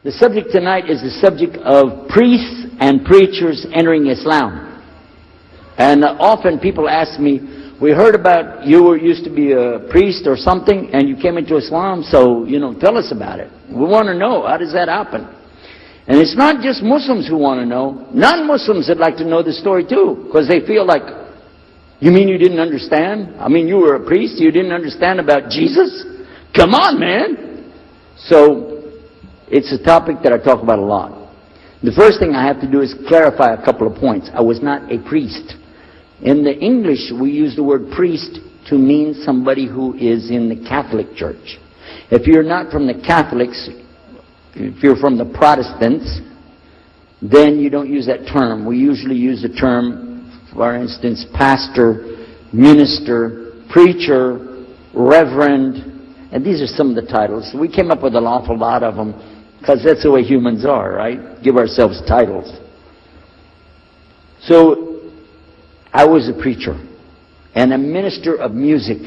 The subject tonight is the subject of priests and preachers entering Islam. And often people ask me, we heard about you used to be a priest or something and you came into Islam, so, tell us about it. We want to know, how does that happen? And it's not just Muslims who want to know. Non-Muslims would like to know the story too, because they feel like, you mean you didn't understand? I mean, you were a priest, you didn't understand about Jesus? Come on, man! So, it's a topic that I talk about a lot. The first thing I have to do is clarify a couple of points. I was not a priest. In the English, we use the word priest to mean somebody who is in the Catholic Church. If you're not from the Catholics, if you're from the Protestants, then you don't use that term. We usually use the term, for instance, pastor, minister, preacher, reverend, and these are some of the titles. We came up with an awful lot of them because that's the way humans are, right? Give ourselves titles. So, I was a preacher and a minister of music.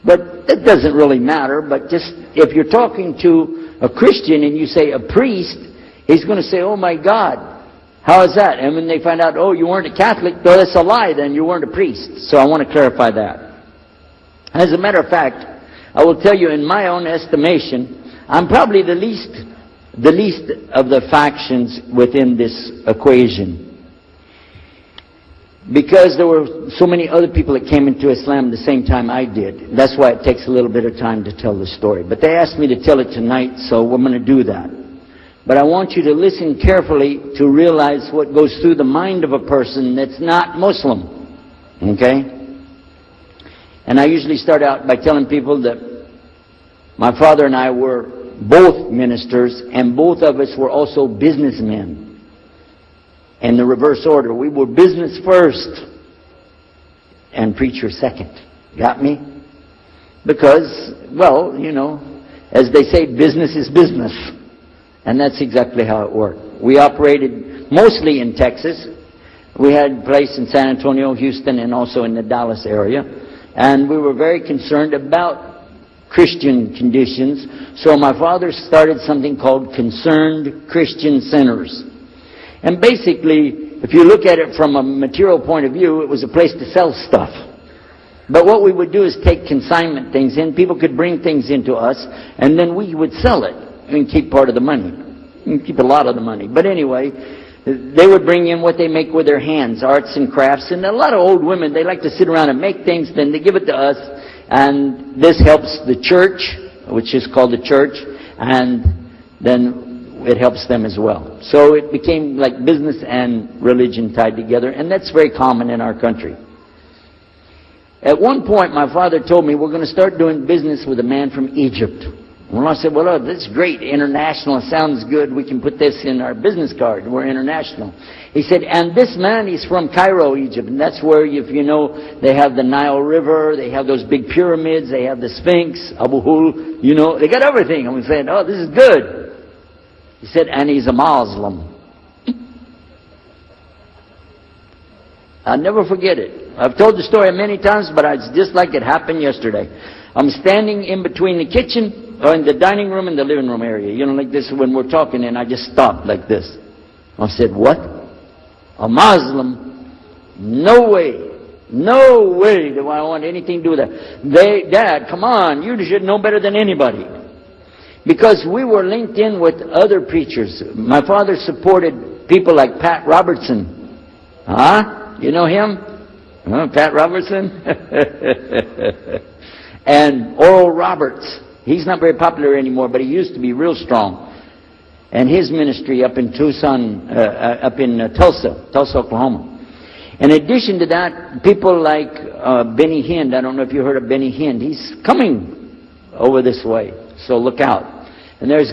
But it doesn't really matter, but just if you're talking to a Christian and you say a priest, he's going to say, oh my God, how is that? And when they find out, oh, you weren't a Catholic, no, that's a lie, then you weren't a priest. So I want to clarify that. As a matter of fact, I will tell you, in my own estimation, I'm probably the least of the factions within this equation. Because there were so many other people that came into Islam the same time I did. That's why it takes a little bit of time to tell the story. But they asked me to tell it tonight, so we're going to do that. But I want you to listen carefully to realize what goes through the mind of a person that's not Muslim. Okay? And I usually start out by telling people that my father and I were both ministers, and both of us were also businessmen. In the reverse order. We were business first and preacher second. Got me? Because, well, as they say, business is business. And that's exactly how it worked. We operated mostly in Texas. We had a place in San Antonio, Houston, and also in the Dallas area. And we were very concerned about Christian conditions. So my father started something called Concerned Christian Centers. And basically, if you look at it from a material point of view, it was a place to sell stuff. But what we would do is take consignment things in. People could bring things into us, and then we would sell it and keep part of the money. And keep a lot of the money. But anyway, they would bring in what they make with their hands, arts and crafts. And a lot of old women, they like to sit around and make things, then they give it to us. And this helps the church, which is called the church, and then it helps them as well. So it became like business and religion tied together, and that's very common in our country. At one point, my father told me, we're going to start doing business with a man from Egypt. Well, I said, well, this is great, international, it sounds good, we can put this in our business card, we're international. He said, and this man, he's from Cairo, Egypt, and that's where, if you know, they have the Nile River, they have those big pyramids, they have the Sphinx, Abu Hul, they got everything. And we said, oh, this is good. He said, and he's a Muslim. I'll never forget it. I've told the story many times, but it's just like it happened yesterday. I'm standing in between the kitchen, or in the dining room and the living room area. Like this when we're talking, and I just stopped like this. I said, what? A Muslim? No way. No way do I want anything to do with that. Dad, come on, you should know better than anybody. Because we were linked in with other preachers. My father supported people like Pat Robertson. You know him? Pat Robertson? And Oral Roberts. He's not very popular anymore, but he used to be real strong. And his ministry up in Tucson, Tulsa, Oklahoma. In addition to that, people like Benny Hinn. I don't know if you heard of Benny Hinn. He's coming over this way. So look out. And there's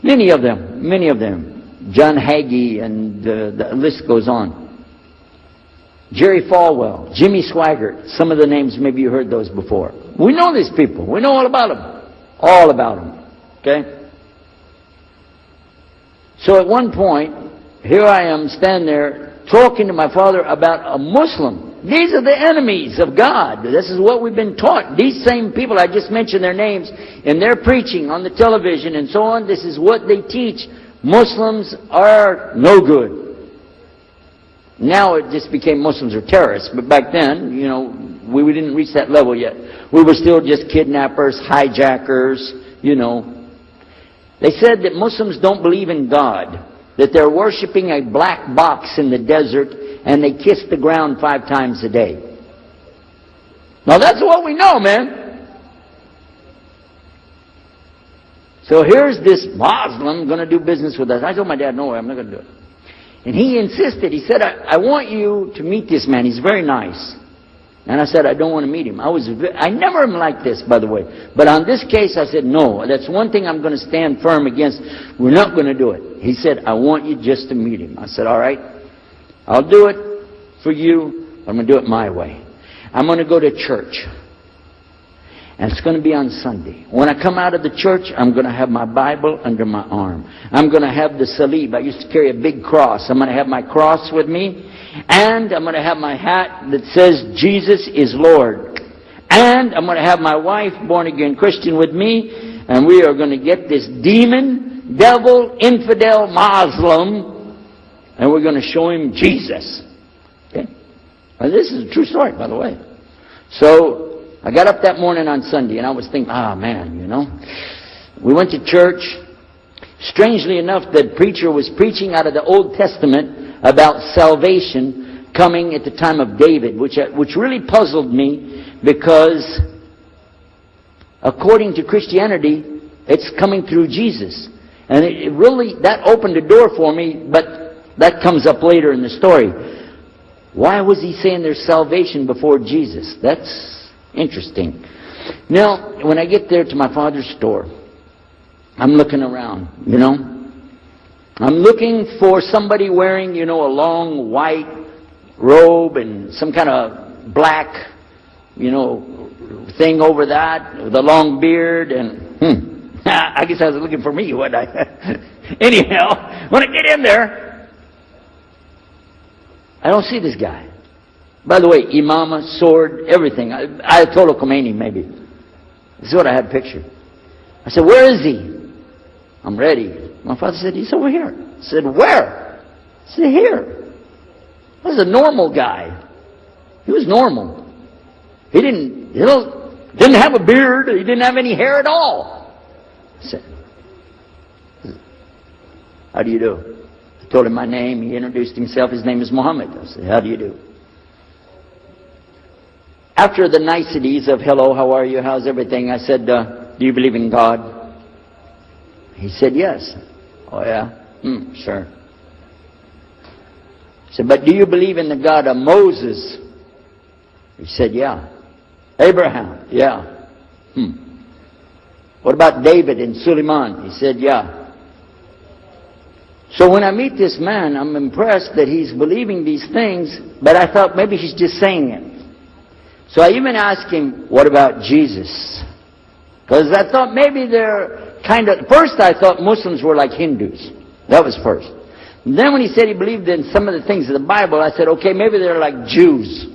many of them. John Hagee, and the list goes on. Jerry Falwell, Jimmy Swaggart. Some of the names, maybe you heard those before. We know these people. We know all about them. All about them. Okay? So at one point, here I am standing there talking to my father about a Muslim these are the enemies of God. This is what we've been taught. These same people, I just mentioned their names, and they're preaching on the television and so on. This is what they teach. Muslims are no good. Now it just became Muslims are terrorists. But back then, you know, we didn't reach that level yet. We were still just kidnappers, hijackers, you know. They said that Muslims don't believe in God, that they're worshiping a black box in the desert, and they kiss the ground 5 times a day. Now that's what we know, man. So here's this Muslim going to do business with us. I told my dad, no way, I'm not going to do it. And he insisted. He said, I want you to meet this man. He's very nice. And I said, I don't want to meet him. I never am like this, by the way. But on this case, I said, no, that's one thing I'm going to stand firm against. We're not going to do it. He said, I want you just to meet him. I said, all right, I'll do it for you. I'm going to do it my way. I'm going to go to church. And it's going to be on Sunday. When I come out of the church, I'm going to have my Bible under my arm. I'm going to have the salib. I used to carry a big cross. I'm going to have my cross with me. And I'm going to have my hat that says, Jesus is Lord. And I'm going to have my wife, born-again Christian, with me. And we are going to get this demon, devil, infidel, Muslim. And we're going to show him Jesus. Okay? Now, this is a true story, by the way. So I got up that morning on Sunday, and I was thinking, man, you know. We went to church. Strangely enough, the preacher was preaching out of the Old Testament about salvation coming at the time of David, which really puzzled me, because according to Christianity, it's coming through Jesus. And it really, that opened the door for me, but that comes up later in the story. Why was he saying there's salvation before Jesus? That's interesting. Now, when I get there to my father's store, I'm looking around, you know. I'm looking for somebody wearing, you know, a long white robe and some kind of black, you know, thing over that, with a long beard, and I guess I was looking for me, wasn't I? Anyhow, when I get in there, I don't see this guy. By the way, imama, sword, everything. Ayatollah Khomeini, maybe. This is what I had pictured. I said, where is he? I'm ready. My father said, he's over here. I said, where? I said, here. This is a normal guy. He was normal. He didn't have a beard. He didn't have any hair at all. I said, how do you do? I told him my name. He introduced himself. His name is Muhammad. I said, how do you do? After the niceties of hello, how are you, how's everything, I said, do you believe in God? He said, yes. Oh, yeah? Sure. I said, but do you believe in the God of Moses? He said, yeah. Abraham? Yeah. What about David and Suleiman? He said, yeah. So when I meet this man, I'm impressed that he's believing these things, but I thought maybe he's just saying it. So I even asked him, what about Jesus? Because I thought maybe they're kind of... First I thought Muslims were like Hindus. That was first. And then when he said he believed in some of the things of the Bible, I said, okay, maybe they're like Jews.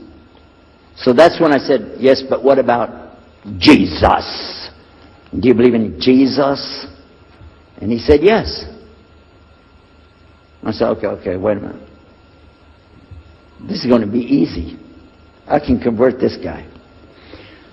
So that's when I said, yes, but what about Jesus? Do you believe in Jesus? And he said, yes. I said, okay, wait a minute. This is going to be easy. I can convert this guy.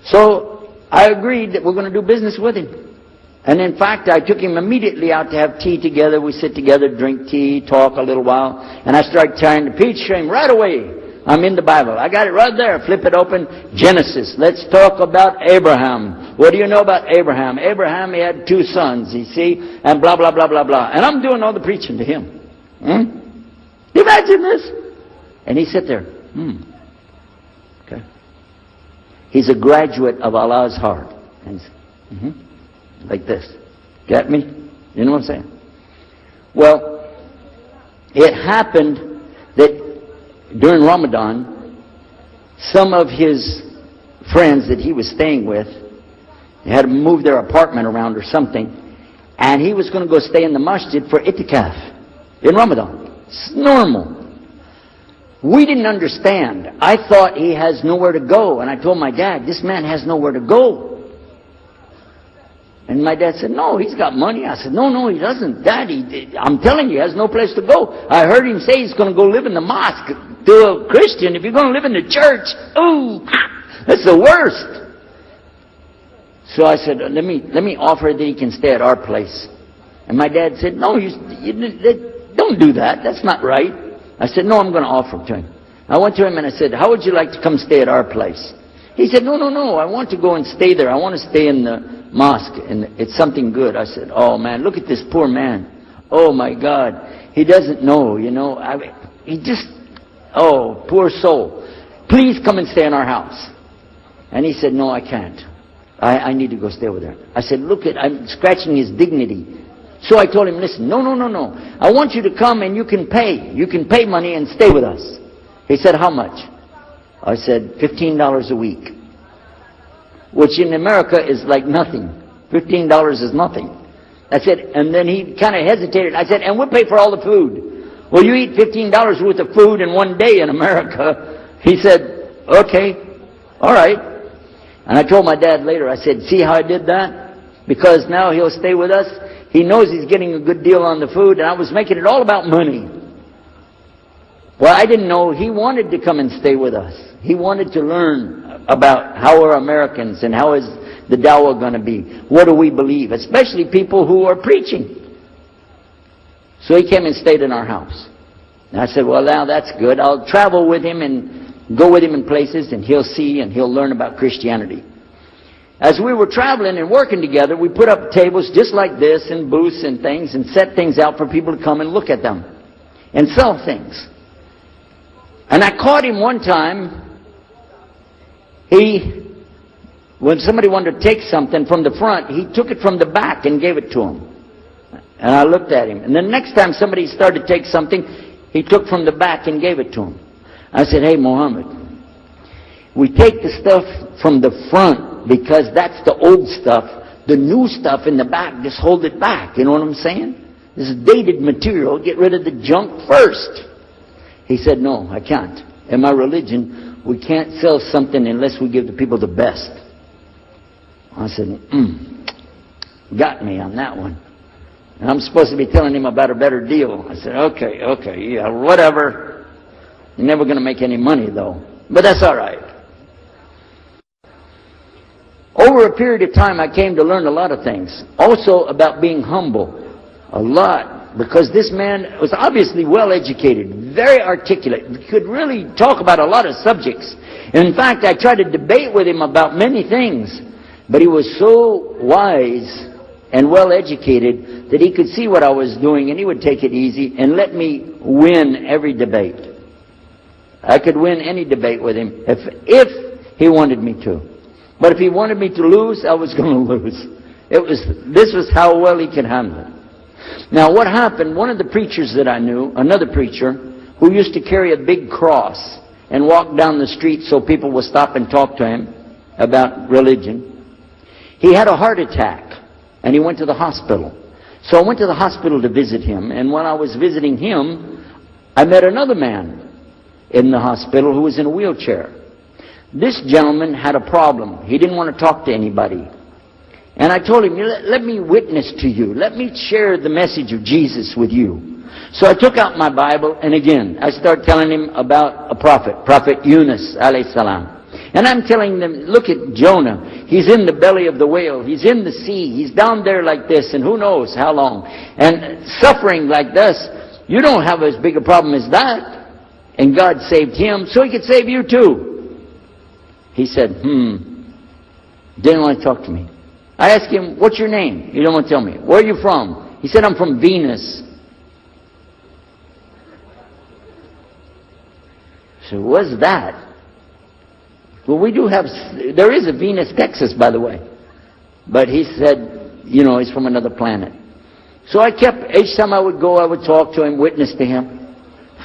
So I agreed that we're going to do business with him. And in fact, I took him immediately out to have tea together. We sit together, drink tea, talk a little while. And I started trying to preach to him right away. I'm in the Bible. I got it right there. Flip it open. Genesis. Let's talk about Abraham. What do you know about Abraham? Abraham, he had 2 sons, you see, and blah, blah, blah, blah, blah. And I'm doing all the preaching to him. You imagine this? And he sat there. Okay. He's a graduate of Allah's heart. And like this. Get me? You know what I'm saying? Well, it happened that during Ramadan, some of his friends that he was staying with, they had to move their apartment around or something, and he was going to go stay in the masjid for itikaf in Ramadan. It's normal. We didn't understand. I thought he has nowhere to go. And I told my dad, this man has nowhere to go. And my dad said, no, he's got money. I said, no, he doesn't. Dad, I'm telling you, he has no place to go. I heard him say he's going to go live in the mosque to a Christian. If you're going to live in the church, ooh, that's the worst. So I said, let me offer that he can stay at our place. And my dad said, no, you don't do that. That's not right. I said, no, I'm going to offer it to him. I went to him and I said, how would you like to come stay at our place? He said, no, I want to go and stay there. I want to stay in the mosque, and it's something good. I said, oh man, look at this poor man. Oh my God. He doesn't know, oh, poor soul. Please come and stay in our house. And he said, no, I can't. I need to go stay with her. I said, I'm scratching his dignity. So I told him, listen, no. I want you to come and you can pay. You can pay money and stay with us. He said, how much? I said, $15 a week. Which in America is like nothing. $15 is nothing. I said, and then he kind of hesitated. I said, and we'll pay for all the food. Well, you eat $15 worth of food in one day in America. He said, okay, all right. And I told my dad later, I said, see how I did that? Because now he'll stay with us. He knows he's getting a good deal on the food, and I was making it all about money. Well, I didn't know he wanted to come and stay with us. He wanted to learn about how we're Americans and how is the dawah going to be. What do we believe? Especially people who are preaching. So he came and stayed in our house. And I said, well, now that's good. I'll travel with him and go with him in places, and he'll see and he'll learn about Christianity. As we were traveling and working together, we put up tables just like this and booths and things and set things out for people to come and look at them and sell things. And I caught him one time. When somebody wanted to take something from the front, he took it from the back and gave it to him. And I looked at him. And the next time somebody started to take something, he took from the back and gave it to him. I said, hey, Muhammad, we take the stuff from the front because that's the old stuff. The new stuff in the back, just hold it back. You know what I'm saying? This is dated material. Get rid of the junk first. He said, no, I can't. In my religion, we can't sell something unless we give the people the best. I said, got me on that one. And I'm supposed to be telling him about a better deal. I said, okay, yeah, whatever. You're never going to make any money, though. But that's all right. Over a period of time, I came to learn a lot of things. Also about being humble. A lot. Because this man was obviously well educated, very articulate, could really talk about a lot of subjects. In fact, I tried to debate with him about many things, but he was so wise and well educated that he could see what I was doing and he would take it easy and let me win every debate. I could win any debate with him if he wanted me to. But if he wanted me to lose, I was going to lose. This was how well he could handle it. Now what happened, one of the preachers that I knew, another preacher, who used to carry a big cross and walk down the street so people would stop and talk to him about religion, he had a heart attack and he went to the hospital. So I went to the hospital to visit him, and when I was visiting him, I met another man in the hospital who was in a wheelchair. This gentleman had a problem. He didn't want to talk to anybody. And I told him, let me witness to you. Let me share the message of Jesus with you. So I took out my Bible, and again, I started telling him about a prophet, Prophet Yunus, alayhi salam. And I'm telling them, look at Jonah. He's in the belly of the whale. He's in the sea. He's down there like this, and who knows how long. And suffering like this, you don't have as big a problem as that. And God saved him, so he could save you too. He said, didn't want to talk to me. I asked him, what's your name? He didn't want to tell me. Where are you from? He said, I'm from Venus. So what's that? Well, we do have, there is a Venus, Texas, by the way. But he said, he's from another planet. So I kept, each time I would go, I would talk to him, witness to him.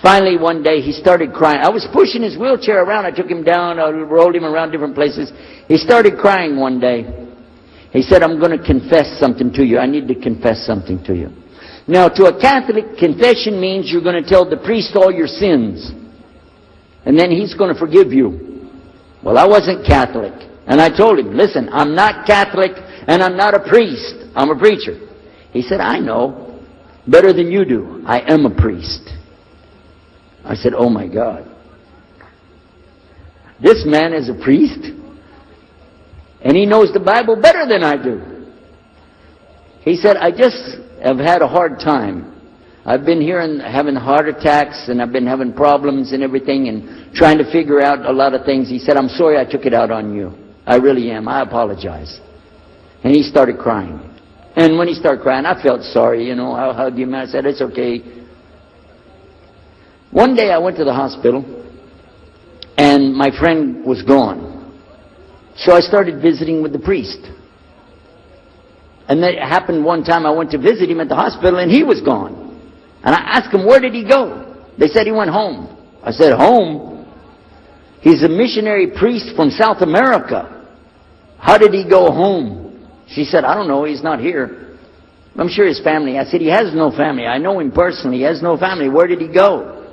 Finally, one day, he started crying. I was pushing his wheelchair around. I took him down. I rolled him around different places. He started crying one day. He said, I'm going to confess something to you. I need to confess something to you. Now, to a Catholic, confession means you're going to tell the priest all your sins. and then he's going to forgive you. Well, I wasn't Catholic. And I told him, listen, I'm not Catholic and I'm not a priest. I'm a preacher. He said, I know better than you do. I am a priest. I said, oh my God. This man is a priest and he knows the Bible better than I do. He said, I just have had a hard time. I've been here and having heart attacks and I've been having problems and everything and trying to figure out a lot of things. He said, I'm sorry I took it out on you. I really am. I apologize. And he started crying. And when he started crying, I felt sorry, you know. I hugged him. I said, it's okay. One day I went to the hospital and my friend was gone. So I started visiting with the priest. And that happened one time I went to visit him at the hospital and he was gone. And I asked him, where did he go? They said he went home. I said, home? He's a missionary priest from South America. How did he go home? She said, I don't know. He's not here. I'm sure his family. I said, he has no family. I know him personally. He has no family. Where did he go?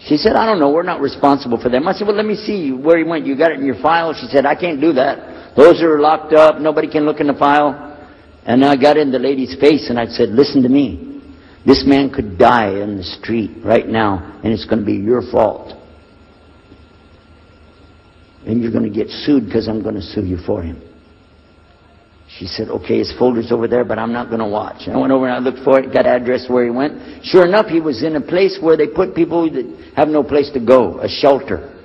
She said, I don't know. We're not responsible for them. I said, well, let me see where he went. You got it in your file? She said, I can't do that. Those are locked up. Nobody can look in the file. And I got in the lady's face and I said, listen to me. This man could die in the street right now, and it's going to be your fault. And you're going to get sued because I'm going to sue you for him. She said, okay, his folder's over there, but I'm not going to watch. And I went over and I looked for it, got address where he went. Sure enough, he was in a place where they put people that have no place to go, a shelter.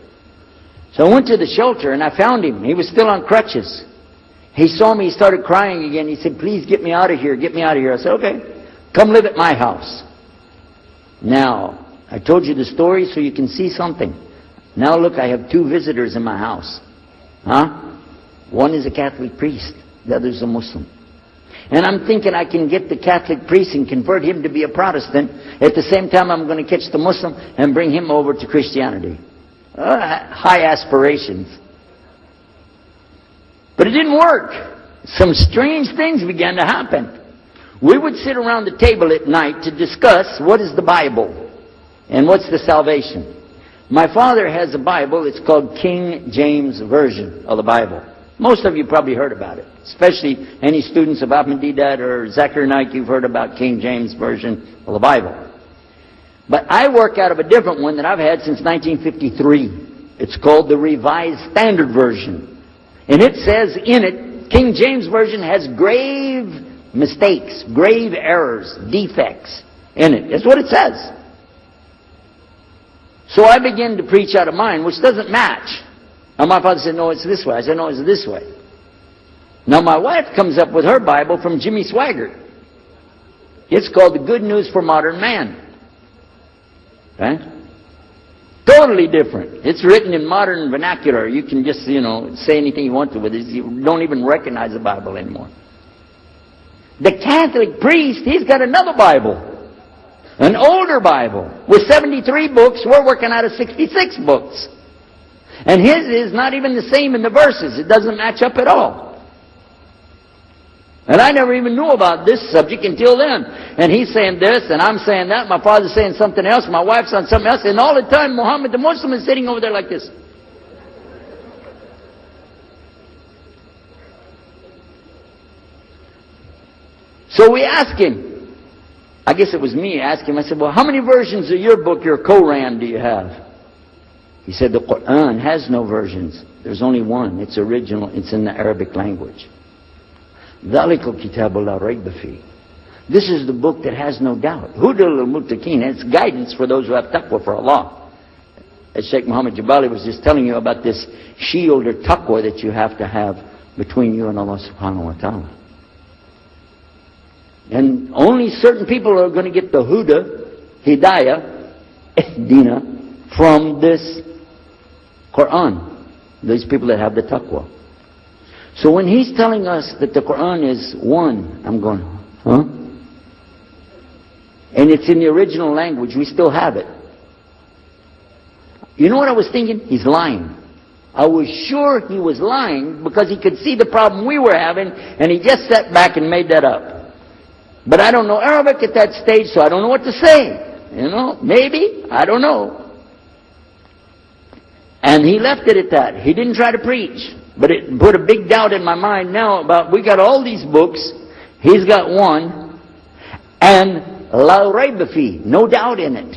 So I went to the shelter and I found him. He was still on crutches. He saw me, he started crying again. He said, please get me out of here, get me out of here. I said, okay. Come live at my house. Now, I told you the story so you can see something. Now look, I have 2 visitors in my house. One is a Catholic priest. The other is a Muslim. And I'm thinking I can get the Catholic priest and convert him to be a Protestant. At the same time, I'm going to catch the Muslim and bring him over to Christianity. High aspirations. But it didn't work. Some strange things began to happen. We would sit around the table at night to discuss what is the Bible and what's the salvation. My father has a Bible. It's called King James Version of the Bible. Most of you probably heard about it, especially any students of Ahmadiyya or Zakir Naik. You've heard about King James Version of the Bible. But I work out of a different one that I've had since 1953. It's called the Revised Standard Version. And it says in it, King James Version has grave mistakes, grave errors, defects in it. That's what it says. So I began to preach out of mine, which doesn't match. And my father said, no, it's this way. I said, no, it's this way. Now my wife comes up with her Bible from Jimmy Swaggart. It's called The Good News for Modern Man. Okay? Totally different. It's written in modern vernacular. You can just, say anything you want to with it. You don't even recognize the Bible anymore. The Catholic priest, he's got another Bible. An older Bible with 73 books. We're working out of 66 books. And his is not even the same in the verses. It doesn't match up at all. And I never even knew about this subject until then. And he's saying this, and I'm saying that. My father's saying something else. My wife's saying something else. And all the time, Muhammad the Muslim is sitting over there like this. So we asked him. I guess it was me. I asked him. I said, well, how many versions of your book, your Quran, do you have? He said, the Quran has no versions. There's only one. It's original. It's in the Arabic language. ذَلِكَ الْكِتَابُ لَا رَيْبَ فِيهِ. This is the book that has no doubt. هُدًى لِلْمُتَّقِينَ. It's guidance for those who have taqwa for Allah. As Sheikh Muhammad Jabali was just telling you about this shield or taqwa that you have to have between you and Allah subhanahu wa ta'ala. And only certain people are going to get the huda, hidayah, dina, from this Quran. These people that have the taqwa. So when he's telling us that the Quran is one, I'm going, huh? And it's in the original language, we still have it. You know what I was thinking? He's lying. I was sure he was lying because he could see the problem we were having, and he just sat back and made that up. But I don't know Arabic at that stage, so I don't know what to say. Maybe, I don't know. And he left it at that. He didn't try to preach. But it put a big doubt in my mind now about, we got all these books, he's got one, and La Rayba Fi, no doubt in it.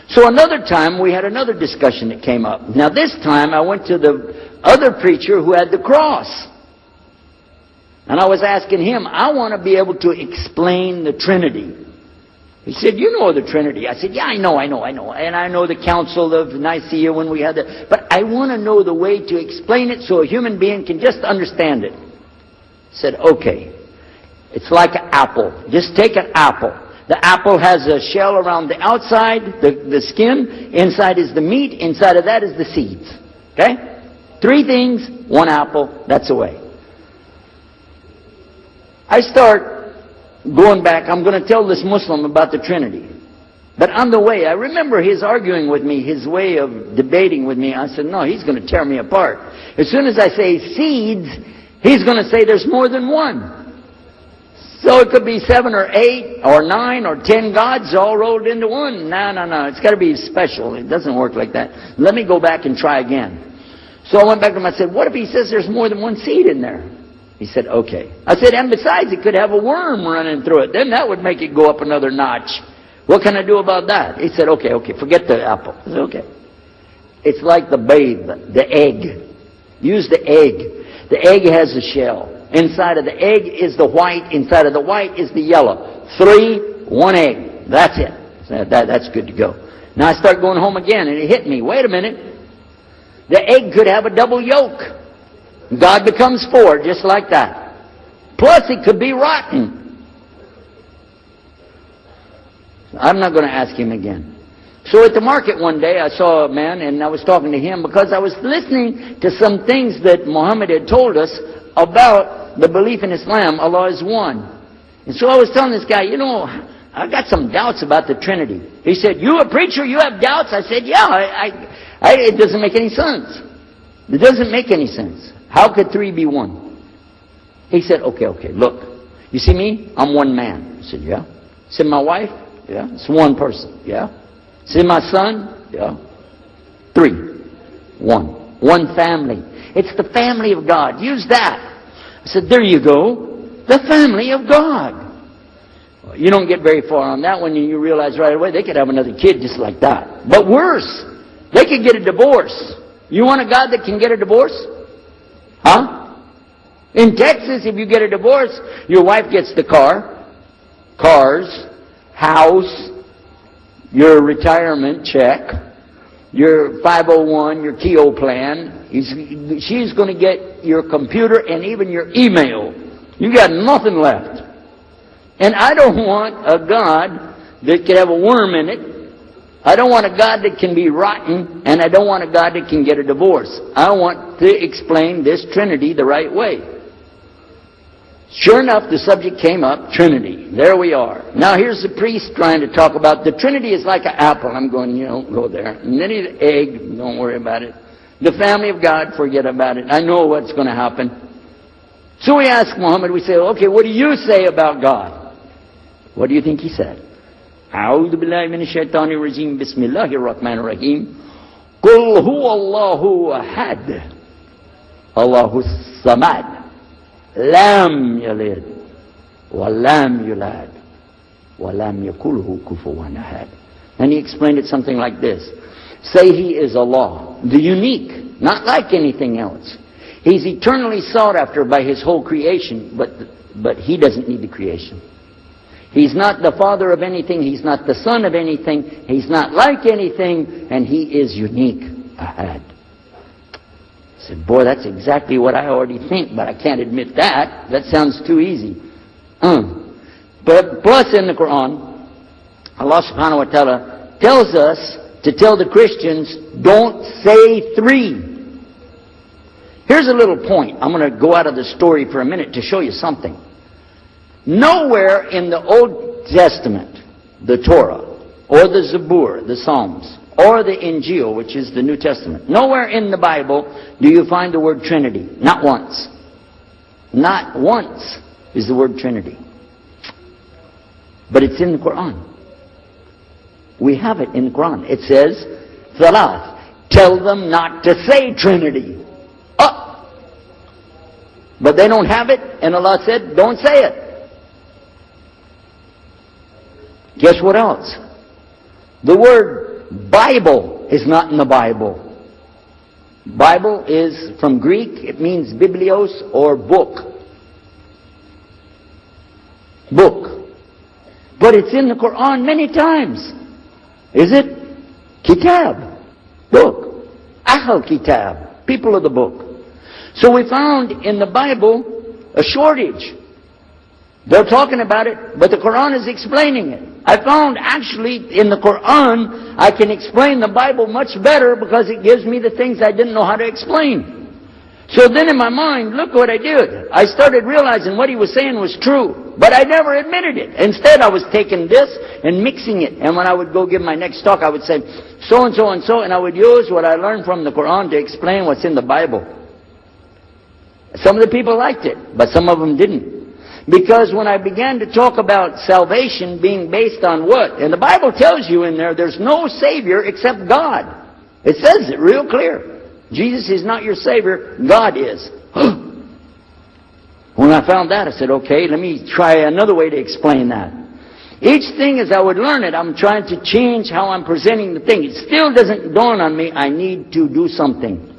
So another time we had another discussion that came up. Now this time I went to the other preacher who had the cross. And I was asking him, I want to be able to explain the Trinity. He said, you know the Trinity. I said, yeah, I know. And I know the Council of Nicaea when we had that. But I want to know the way to explain it so a human being can just understand it. He said, okay. It's like an apple. Just take an apple. The apple has a shell around the outside, the skin. Inside is the meat. Inside of that is the seeds. Okay? 3 things, 1 apple. That's the way. I start going back. I'm going to tell this Muslim about the Trinity. But on the way, I remember his arguing with me, his way of debating with me. I said, no, he's going to tear me apart. As soon as I say seeds, he's going to say there's more than one. So it could be 7 or 8 or 9 or 10 gods all rolled into one. No. It's got to be special. It doesn't work like that. Let me go back and try again. So I went back to him. I said, what if he says there's more than one seed in there? He said, okay. I said, and besides, it could have a worm running through it. Then that would make it go up another notch. What can I do about that? He said, okay, forget the apple. I said, okay. It's like the babe, the egg. Use the egg. The egg has a shell. Inside of the egg is the white. Inside of the white is the yellow. 3, 1 egg. That's it. So that's good to go. Now I start going home again, and it hit me. Wait a minute. The egg could have a double yolk. God becomes 4, just like that. Plus, it could be rotten. I'm not going to ask him again. So at the market one day, I saw a man, and I was talking to him because I was listening to some things that Muhammad had told us about the belief in Islam, Allah is one. And so I was telling this guy, I got some doubts about the Trinity. He said, you a preacher, you have doubts? I said, yeah, it doesn't make any sense. It doesn't make any sense. How could 3 be 1? He said, okay, look. You see me? I'm one man. I said, yeah. He said, my wife? Yeah. It's one person. Yeah. He said, my son? Yeah. 3. 1. One family. It's the family of God. Use that. I said, there you go. The family of God. Well, you don't get very far on that one, and you realize right away they could have another kid just like that. But worse, they could get a divorce. You want a God that can get a divorce? Huh? In Texas, if you get a divorce, your wife gets the cars, house, your retirement check, your 501, your TO plan. She's going to get your computer and even your email. You got nothing left. And I don't want a God that can have a worm in it. I don't want a God that can be rotten, and I don't want a God that can get a divorce. I want to explain this Trinity the right way. Sure enough, the subject came up, Trinity. There we are. Now here's the priest trying to talk about the Trinity is like an apple. I'm going, go there. And then the egg, don't worry about it. The family of God, forget about it. I know what's going to happen. So we ask Muhammad, we say, okay, what do you say about God? What do you think he said? أعوذ بالله من الشيطان الرجيم بسم الله الرحمن الرحيم قل هو الله أحد الله الصمد لم يلد ولم يولد ولم يكن له كفوا أحد. And he explained it something like this. Say he is Allah, the unique, not like anything else. He's eternally sought after by his whole creation, but he doesn't need the creation. He's not the father of anything. He's not the son of anything. He's not like anything. And he is unique. Ahad. I said, boy, that's exactly what I already think, but I can't admit that. That sounds too easy. But plus in the Quran, Allah subhanahu wa ta'ala tells us to tell the Christians, don't say 3. Here's a little point. I'm going to go out of the story for a minute to show you something. Nowhere in the Old Testament, the Torah, or the Zabur, the Psalms, or the Injil, which is the New Testament, nowhere in the Bible do you find the word Trinity. Not once. Not once is the word Trinity. But it's in the Quran. We have it in the Quran. It says, Thalath. Tell them not to say Trinity. But they don't have it, and Allah said, don't say it. Guess what else? The word Bible is not in the Bible. Bible is from Greek, it means biblios or book. Book. But it's in the Quran many times. Is it? Kitab. Book. Ahl Kitab. People of the book. So we found in the Bible a shortage. They're talking about it, but the Quran is explaining it. I found actually in the Quran, I can explain the Bible much better because it gives me the things I didn't know how to explain. So then in my mind, look what I did. I started realizing what he was saying was true, but I never admitted it. Instead, I was taking this and mixing it. And when I would go give my next talk, I would say, so and so and so, and I would use what I learned from the Quran to explain what's in the Bible. Some of the people liked it, but some of them didn't. Because when I began to talk about salvation being based on what? And the Bible tells you in there, there's no Savior except God. It says it real clear. Jesus is not your Savior, God is. When I found that, I said, okay, let me try another way to explain that. Each thing as I would learn it, I'm trying to change how I'm presenting the thing. It still doesn't dawn on me, I need to do something.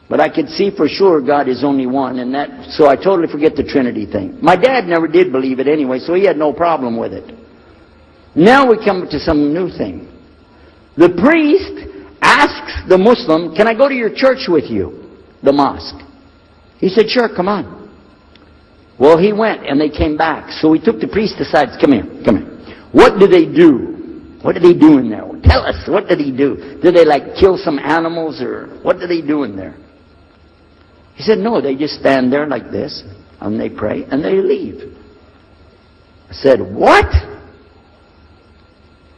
But I could see for sure God is only one, and that, so I totally forget the Trinity thing. My dad never did believe it anyway, so he had no problem with it. Now we come to some new thing. The priest asks the Muslim, can I go to your church with you? The mosque. He said, sure, come on. Well, he went, and they came back. So we took the priest aside, come here. What do they do? What do they do in there? Tell us, what did he do? Did they like kill some animals, or what do they do in there? He said, no, they just stand there like this, and they pray, and they leave. I said, what?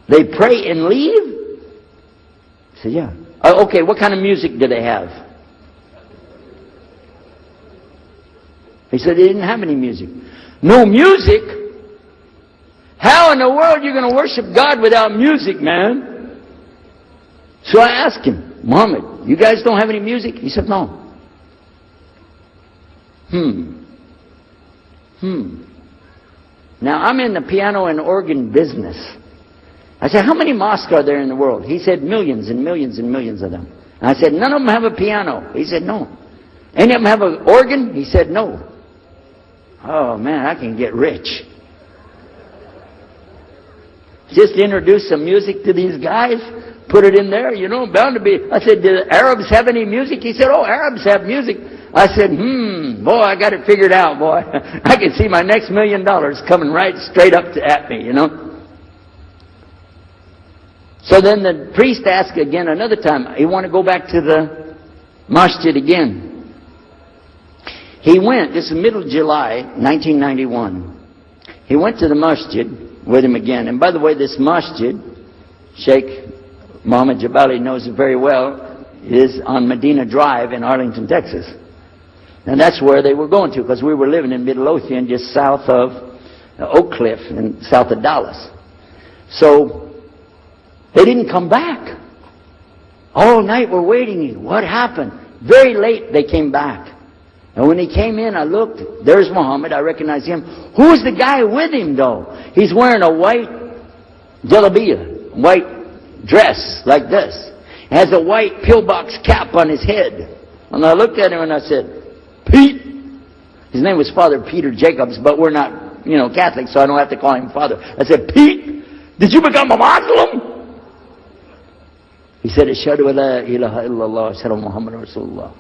They pray and leave? I said, yeah. Okay, what kind of music do they have? He said, they didn't have any music. No music? How in the world are you going to worship God without music, man? So I asked him, Muhammad, you guys don't have any music? He said, no. Now, I'm in the piano and organ business. I said, how many mosques are there in the world? He said, millions and millions and millions of them. And I said, none of them have a piano. He said, no. Any of them have an organ? He said, no. Oh, man, I can get rich. Just introduce some music to these guys, put it in there, bound to be. I said, do the Arabs have any music? He said, oh, Arabs have music. I said, boy, I got it figured out, boy. I can see my next $1 million coming right straight up at me, So then the priest asked again another time, he wanted to go back to the masjid again. He went, this is middle of July, 1991. He went to the masjid with him again. And by the way, this masjid, Sheikh Mohammed Jabali knows it very well, is on Medina Drive in Arlington, Texas. And that's where they were going to, because we were living in Midlothian, just south of Oak Cliff and south of Dallas. So they didn't come back. All night we're waiting. What happened? Very late they came back. And when he came in, I looked. There's Muhammad. I recognize him. Who's the guy with him, though? He's wearing a white jalabiyah, white dress like this. Has a white pillbox cap on his head. And I looked at him and I said, Pete. His name was Father Peter Jacobs, but we're not, Catholic, so I don't have to call him Father. I said, Pete, did you become a Muslim? He said, Ashhadu an la ilaha illallah, Ashhadu Muhammad Rasulullah.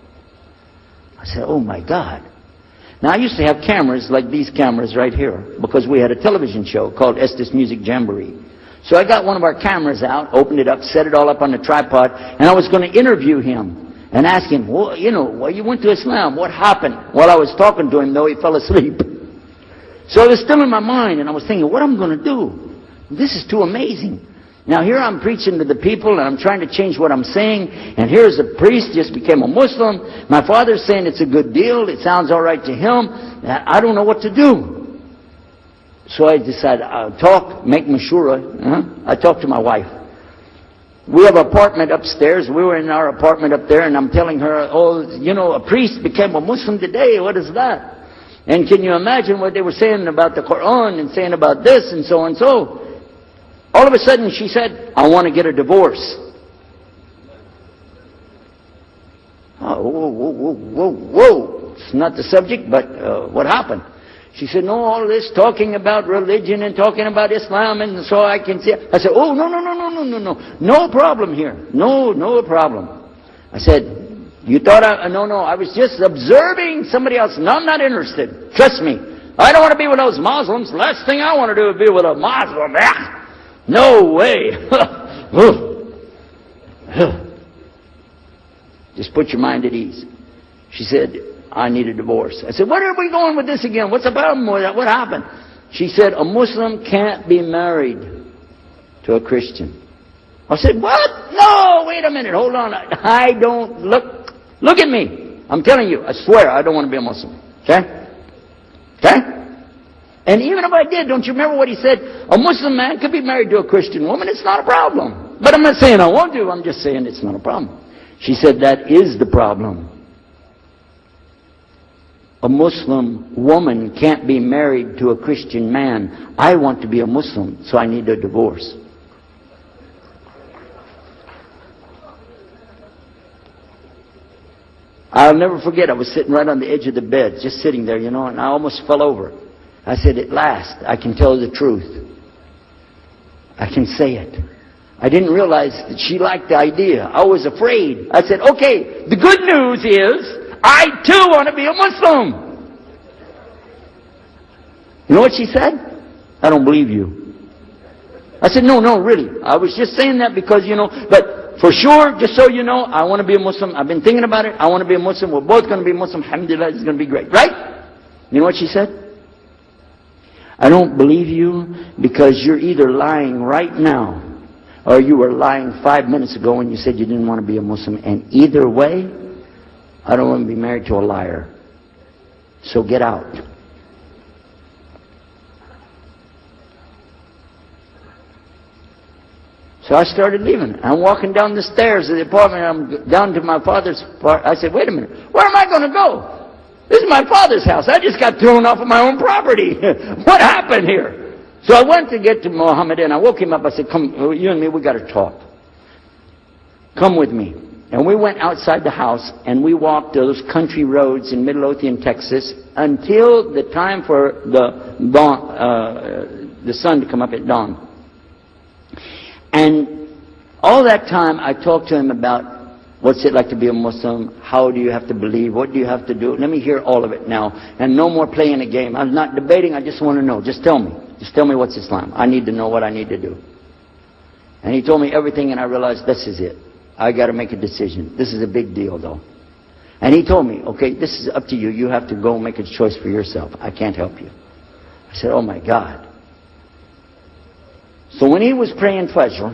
I said, oh my God. Now I used to have cameras like these cameras right here, because we had a television show called Estes Music Jamboree. So I got one of our cameras out, opened it up, set it all up on the tripod, and I was going to interview him. And ask him, well, you went to Islam. What happened? While I was talking to him, though, he fell asleep. So it was still in my mind, and I was thinking, what am I going to do? This is too amazing. Now here I'm preaching to the people, and I'm trying to change what I'm saying, and here's a priest, just became a Muslim. My father's saying it's a good deal. It sounds all right to him. I don't know what to do. So I decided, I'll talk, make mashura. I talked to my wife. We have an apartment upstairs. We were in our apartment up there, and I'm telling her, oh, you know, a priest became a Muslim today. What is that? And can you imagine what they were saying about the Quran and saying about this and so and so? All of a sudden she said, I want to get a divorce. Oh, whoa, whoa, whoa, whoa, whoa. It's not the subject, but what happened? She said, no, all this talking about religion and talking about Islam, and so I can see. I said, oh, no. No problem here. No problem. I said, you thought no, I was just observing somebody else. No, I'm not interested. Trust me. I don't want to be with those Muslims. Last thing I want to do is be with a Muslim. No way. Just put your mind at ease. She said, I need a divorce. I said, where are we going with this again? What's the problem with that? What happened? She said, a Muslim can't be married to a Christian. I said, what? No, wait a minute. Hold on. I don't look at me. I'm telling you, I swear I don't want to be a Muslim. Okay? Okay? And even if I did, don't you remember what he said? A Muslim man could be married to a Christian woman. It's not a problem. But I'm not saying I want to. I'm just saying it's not a problem. She said, that is the problem. A Muslim woman can't be married to a Christian man. I want to be a Muslim, so I need a divorce. I'll never forget, I was sitting right on the edge of the bed, just sitting there, you know, and I almost fell over. I said, at last, I can tell the truth. I can say it. I didn't realize that she liked the idea. I was afraid. I said, okay, the good news is, I too want to be a Muslim. You know what she said? I don't believe you. I said, no, really. I was just saying that because, you know, but for sure, just so you know, I want to be a Muslim. I've been thinking about it. I want to be a Muslim. We're both going to be Muslim. Alhamdulillah, it's going to be great. Right? You know what she said? I don't believe you because you're either lying right now or you were lying 5 minutes ago when you said you didn't want to be a Muslim. And either way, I don't want to be married to a liar. So get out. So I started leaving. I'm walking down the stairs of the apartment. I'm down to my father's part. I said, wait a minute. Where am I going to go? This is my father's house. I just got thrown off of my own property. What happened here? So I went to get to Muhammad and I woke him up. I said, come, you and me, we got to talk. Come with me. And we went outside the house and we walked those country roads in Midlothian, Texas until the time for the dawn, the sun to come up at dawn. And all that time I talked to him about what's it like to be a Muslim, how do you have to believe, what do you have to do. Let me hear all of it now. And no more playing a game. I'm not debating, I just want to know. Just tell me. Just tell me what's Islam. I need to know what I need to do. And he told me everything and I realized this is it. I got to make a decision. This is a big deal though. And he told me, okay, this is up to you. You have to go make a choice for yourself. I can't help you. I said, oh my God. So when he was praying Fajr,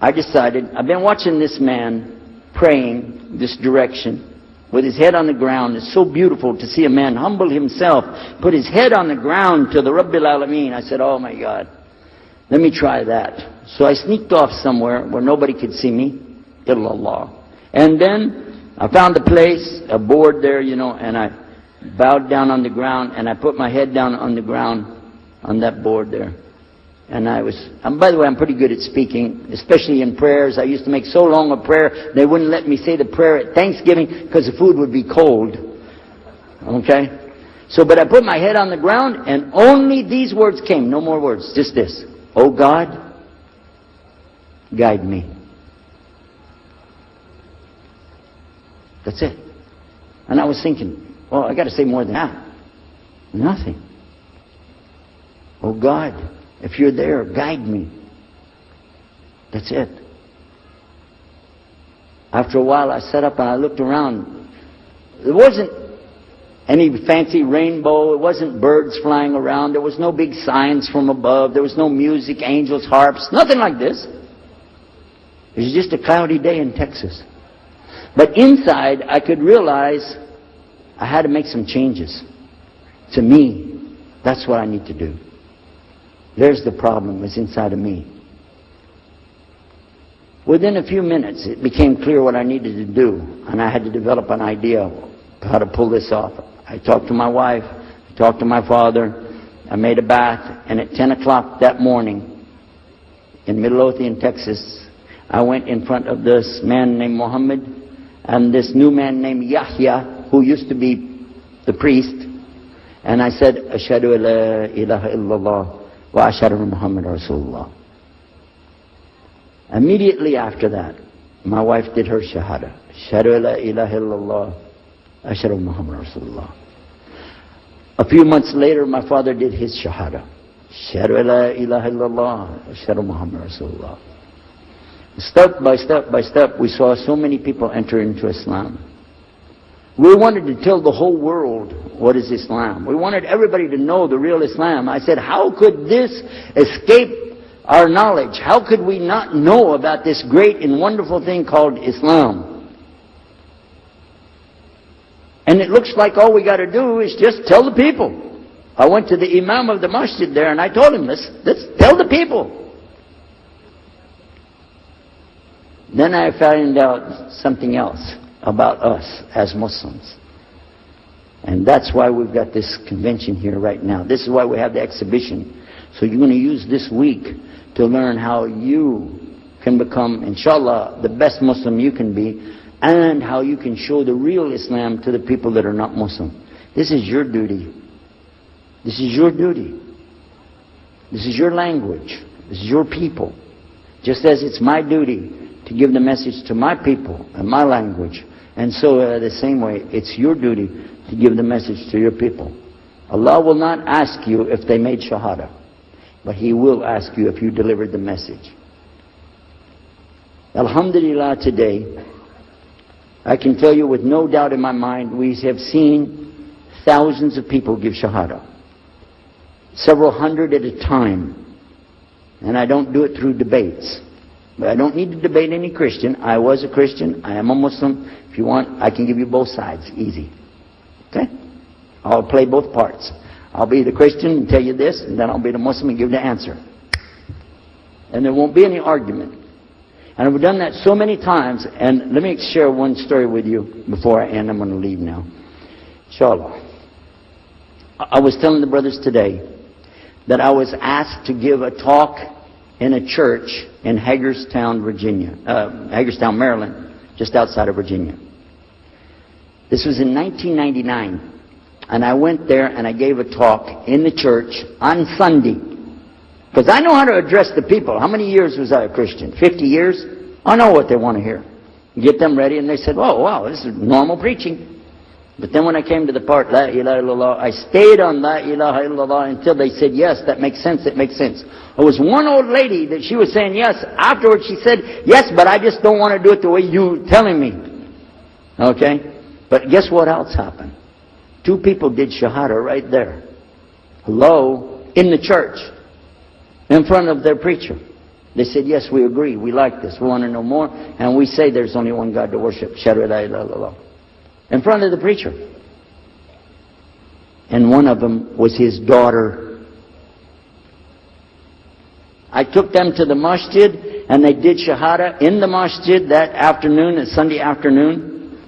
I decided, I've been watching this man praying this direction with his head on the ground. It's so beautiful to see a man humble himself, put his head on the ground to the Rabbil Alameen. I said, oh my God, let me try that. So I sneaked off somewhere where nobody could see me. Illallah. And then I found a place, a board there, you know, and I bowed down on the ground and I put my head down on the ground on that board there. And by the way, I'm pretty good at speaking, especially in prayers. I used to make so long a prayer, they wouldn't let me say the prayer at Thanksgiving because the food would be cold. Okay? So, but I put my head on the ground and only these words came, no more words, just this. Oh God, guide me. That's it. And I was thinking, well, I got to say more than that. Nothing. Oh God, if you're there, guide me. That's it. After a while, I sat up and I looked around. There wasn't any fancy rainbow. It wasn't birds flying around. There was no big signs from above. There was no music, angels, harps, nothing like this. It was just a cloudy day in Texas. But inside, I could realize I had to make some changes. To me, that's what I need to do. There's the problem, it's inside of me. Within a few minutes, it became clear what I needed to do, and I had to develop an idea of how to pull this off. I talked to my wife, I talked to my father, I made a bath, and at 10 o'clock that morning, in Midlothian, Texas, I went in front of this man named Muhammad and this new man named Yahya, who used to be the priest, and I said, Ashhadu la ilaha illallah wa ashhadu Muhammad Rasulullah. Immediately after that, my wife did her shahada. Ashhadu la ilaha illallah, ashhadu Muhammad Rasulullah. A few months later, my father did his shahada. Ashhadu la ilaha illallah, ashhadu Muhammad Rasulullah. Step by step by step, we saw so many people enter into Islam. We wanted to tell the whole world what is Islam. We wanted everybody to know the real Islam. I said, how could this escape our knowledge? How could we not know about this great and wonderful thing called Islam? And it looks like all we got to do is just tell the people. I went to the imam of the masjid there and I told him, let's tell the people. Then I found out something else about us as Muslims. And that's why we've got this convention here right now. This is why we have the exhibition. So you're going to use this week to learn how you can become, inshallah, the best Muslim you can be, and how you can show the real Islam to the people that are not Muslim. This is your duty. This is your duty. This is your language. This is your people. Just as it's my duty to give the message to my people and my language. And so the same way, it's your duty to give the message to your people. Allah will not ask you if they made shahada, but He will ask you if you delivered the message. Alhamdulillah, today, I can tell you with no doubt in my mind, we have seen thousands of people give shahada. Several hundred at a time. And I don't do it through debates. But I don't need to debate any Christian. I was a Christian. I am a Muslim. If you want, I can give you both sides. Easy. Okay? I'll play both parts. I'll be the Christian and tell you this, and then I'll be the Muslim and give the answer. And there won't be any argument. And I've done that so many times. And let me share one story with you before I end. I'm going to leave now. Inshallah. I was telling the brothers today that I was asked to give a talk in a church in Hagerstown, Maryland, just outside of Virginia. This was in 1999. And I went there and I gave a talk in the church on Sunday. Because I know how to address the people. How many years was I a Christian? 50 years? I know what they want to hear. Get them ready and they said, oh, wow, this is normal preaching. But then when I came to the part, La ilaha illallah, I stayed on La ilaha illallah until they said, yes, that makes sense, it makes sense. There was one old lady that she was saying yes. Afterwards she said, yes, but I just don't want to do it the way you're telling me. Okay? But guess what else happened? Two people did shahada right there. Hello? In the church. In front of their preacher. They said, yes, we agree, we like this, we want to know more, and we say there's only one God to worship. Shahadu la ilaha illallah. In front of the preacher. And one of them was his daughter. I took them to the masjid and they did shahada in the masjid that afternoon, a Sunday afternoon.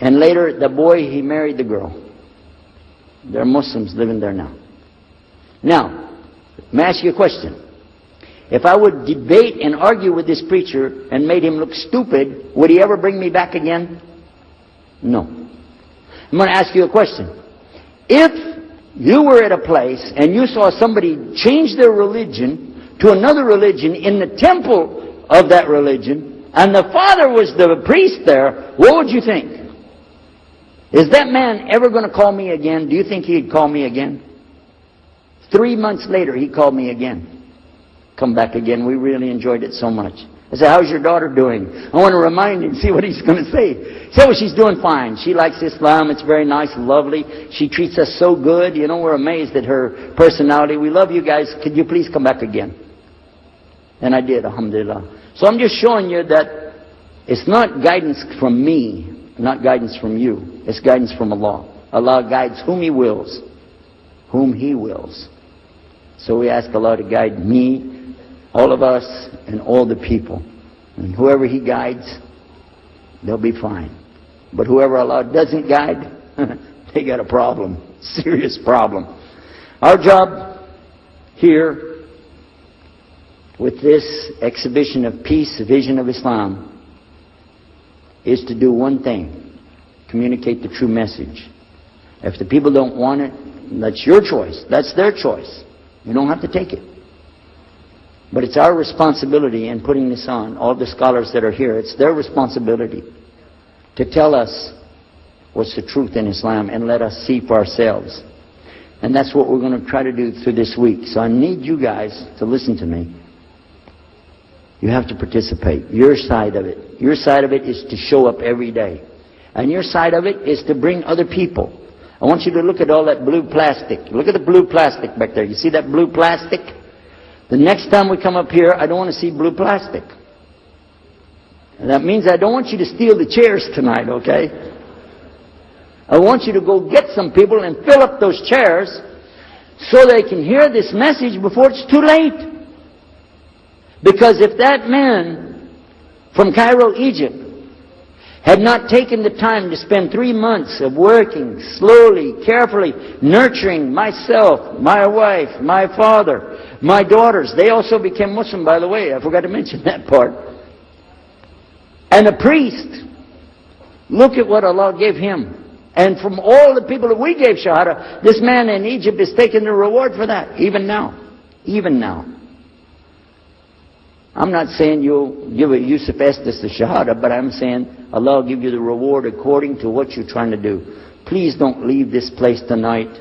And later the boy, he married the girl. They're Muslims living there now. Now, let me ask you a question. If I would debate and argue with this preacher and made him look stupid, would he ever bring me back again? No. I'm going to ask you a question. If you were at a place and you saw somebody change their religion to another religion in the temple of that religion, and the father was the priest there, what would you think? Is that man ever going to call me again? Do you think he'd call me again? 3 months later, he called me again. Come back again. We really enjoyed it so much. I said, how's your daughter doing? I want to remind him, see what he's going to say. He said, well, she's doing fine. She likes Islam. It's very nice and lovely. She treats us so good. You know, we're amazed at her personality. We love you guys. Could you please come back again? And I did, alhamdulillah. So I'm just showing you that it's not guidance from me, not guidance from you. It's guidance from Allah. Allah guides whom He wills. Whom He wills. So we ask Allah to guide me, all of us, and all the people. And whoever He guides, they'll be fine. But whoever Allah doesn't guide, they got a problem. Serious problem. Our job here with this exhibition of peace, the vision of Islam, is to do one thing: communicate the true message. If the people don't want it, that's your choice. That's their choice. You don't have to take it. But it's our responsibility in putting this on, all the scholars that are here, it's their responsibility to tell us what's the truth in Islam and let us see for ourselves. And that's what we're going to try to do through this week. So I need you guys to listen to me. You have to participate. Your side of it. Your side of it is to show up every day. And your side of it is to bring other people. I want you to look at all that blue plastic. Look at the blue plastic back there. You see that blue plastic? The next time we come up here, I don't want to see blue plastic. And that means I don't want you to steal the chairs tonight, okay? I want you to go get some people and fill up those chairs so they can hear this message before it's too late. Because if that man from Cairo, Egypt, had not taken the time to spend 3 months of working slowly, carefully, nurturing myself, my wife, my father, my daughters. They also became Muslim, by the way. I forgot to mention that part. And a priest. Look at what Allah gave him. And from all the people that we gave Shahada, this man in Egypt is taking the reward for that, even now. Even now. I'm not saying you'll give a Yusuf Estes the Shahada, but I'm saying Allah will give you the reward according to what you're trying to do. Please don't leave this place tonight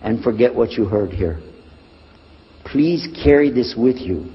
and forget what you heard here. Please carry this with you.